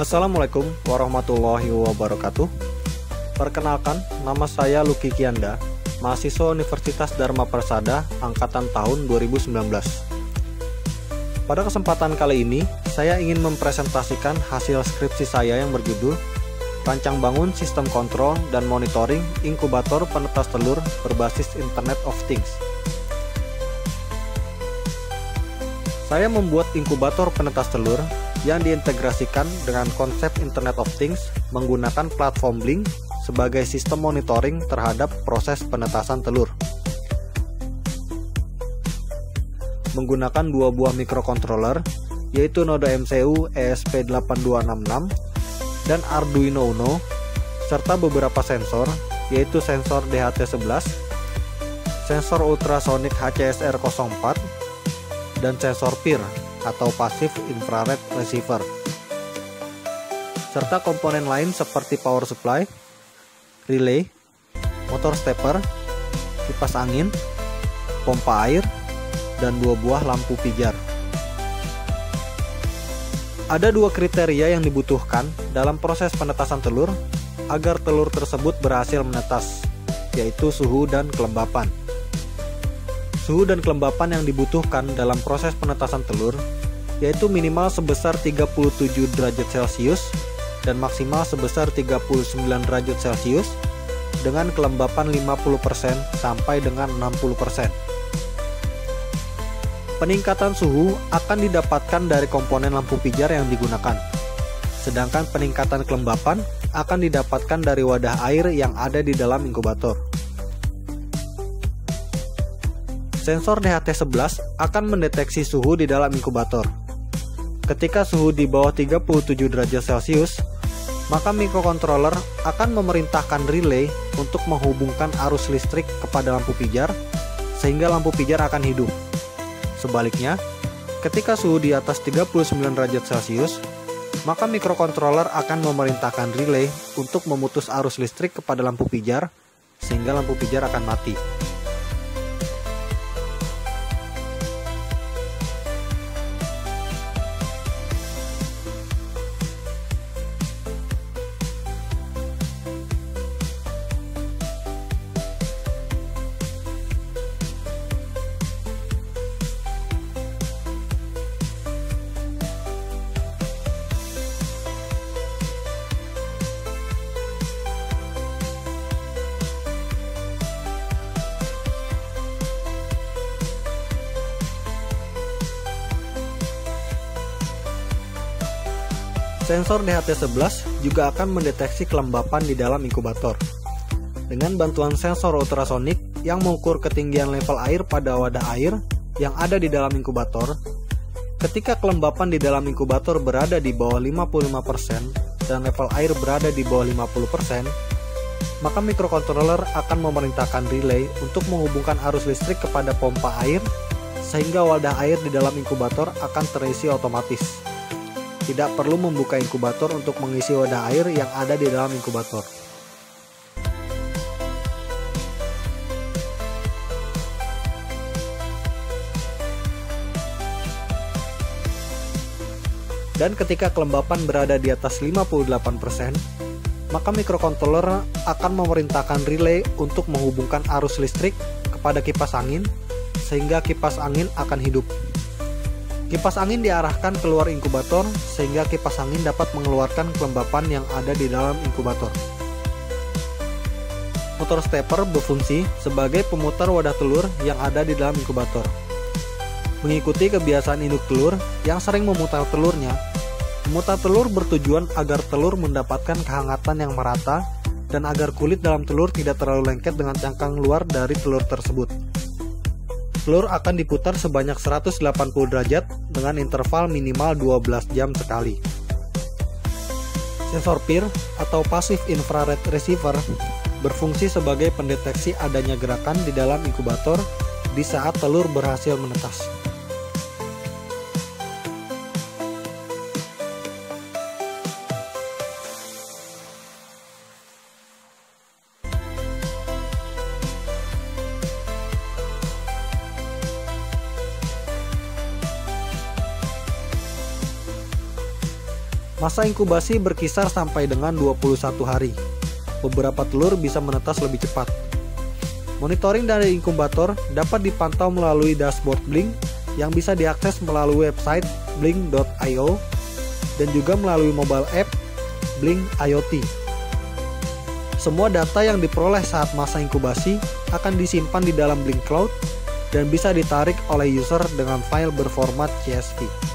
Assalamualaikum warahmatullahi wabarakatuh. Perkenalkan, nama saya Lucky Kianda, mahasiswa Universitas Dharma Persada angkatan tahun 2019. Pada kesempatan kali ini, saya ingin mempresentasikan hasil skripsi saya yang berjudul Rancang Bangun Sistem Kontrol dan Monitoring Inkubator Penetas Telur Berbasis Internet of Things. Saya membuat inkubator penetas telur yang diintegrasikan dengan konsep Internet of Things menggunakan platform Blink sebagai sistem monitoring terhadap proses penetasan telur. Menggunakan dua buah microcontroller, yaitu Node MCU ESP8266 dan Arduino Uno, serta beberapa sensor, yaitu sensor DHT11, sensor ultrasonic HCSR04, dan sensor PIR atau Passive Infrared Receiver, serta komponen lain seperti power supply, relay, motor stepper, kipas angin, pompa air, dan dua buah lampu pijar. Ada dua kriteria yang dibutuhkan dalam proses penetasan telur agar telur tersebut berhasil menetas, yaitu suhu dan kelembapan. Suhu dan kelembapan yang dibutuhkan dalam proses penetasan telur yaitu minimal sebesar 37 derajat Celcius dan maksimal sebesar 39 derajat Celcius dengan kelembapan 50% sampai dengan 60%. Peningkatan suhu akan didapatkan dari komponen lampu pijar yang digunakan, sedangkan peningkatan kelembapan akan didapatkan dari wadah air yang ada di dalam inkubator. Sensor DHT11 akan mendeteksi suhu di dalam inkubator. Ketika suhu di bawah 37 derajat Celcius, maka mikrokontroler akan memerintahkan relay untuk menghubungkan arus listrik kepada lampu pijar, sehingga lampu pijar akan hidup. Sebaliknya, ketika suhu di atas 39 derajat Celcius, maka mikrokontroler akan memerintahkan relay untuk memutus arus listrik kepada lampu pijar, sehingga lampu pijar akan mati. Sensor DHT11 juga akan mendeteksi kelembapan di dalam inkubator. Dengan bantuan sensor ultrasonik yang mengukur ketinggian level air pada wadah air yang ada di dalam inkubator, ketika kelembapan di dalam inkubator berada di bawah 55% dan level air berada di bawah 50%, maka mikrokontroler akan memerintahkan relay untuk menghubungkan arus listrik kepada pompa air sehingga wadah air di dalam inkubator akan terisi otomatis. Tidak perlu membuka inkubator untuk mengisi wadah air yang ada di dalam inkubator. Dan ketika kelembapan berada di atas 58%, maka mikrokontroler akan memerintahkan relay untuk menghubungkan arus listrik kepada kipas angin, sehingga kipas angin akan hidup. Kipas angin diarahkan keluar inkubator sehingga kipas angin dapat mengeluarkan kelembapan yang ada di dalam inkubator. Motor stepper berfungsi sebagai pemutar wadah telur yang ada di dalam inkubator. Mengikuti kebiasaan induk telur yang sering memutar telurnya, memutar telur bertujuan agar telur mendapatkan kehangatan yang merata dan agar kulit dalam telur tidak terlalu lengket dengan cangkang luar dari telur tersebut. Telur akan diputar sebanyak 180 derajat dengan interval minimal 12 jam sekali. Sensor PIR atau Passive Infrared Receiver berfungsi sebagai pendeteksi adanya gerakan di dalam inkubator di saat telur berhasil menetas. Masa inkubasi berkisar sampai dengan 21 hari. Beberapa telur bisa menetas lebih cepat. Monitoring dari inkubator dapat dipantau melalui dashboard Blink yang bisa diakses melalui website blink.io dan juga melalui mobile app Blink IoT. Semua data yang diperoleh saat masa inkubasi akan disimpan di dalam Blink Cloud dan bisa ditarik oleh user dengan file berformat CSV.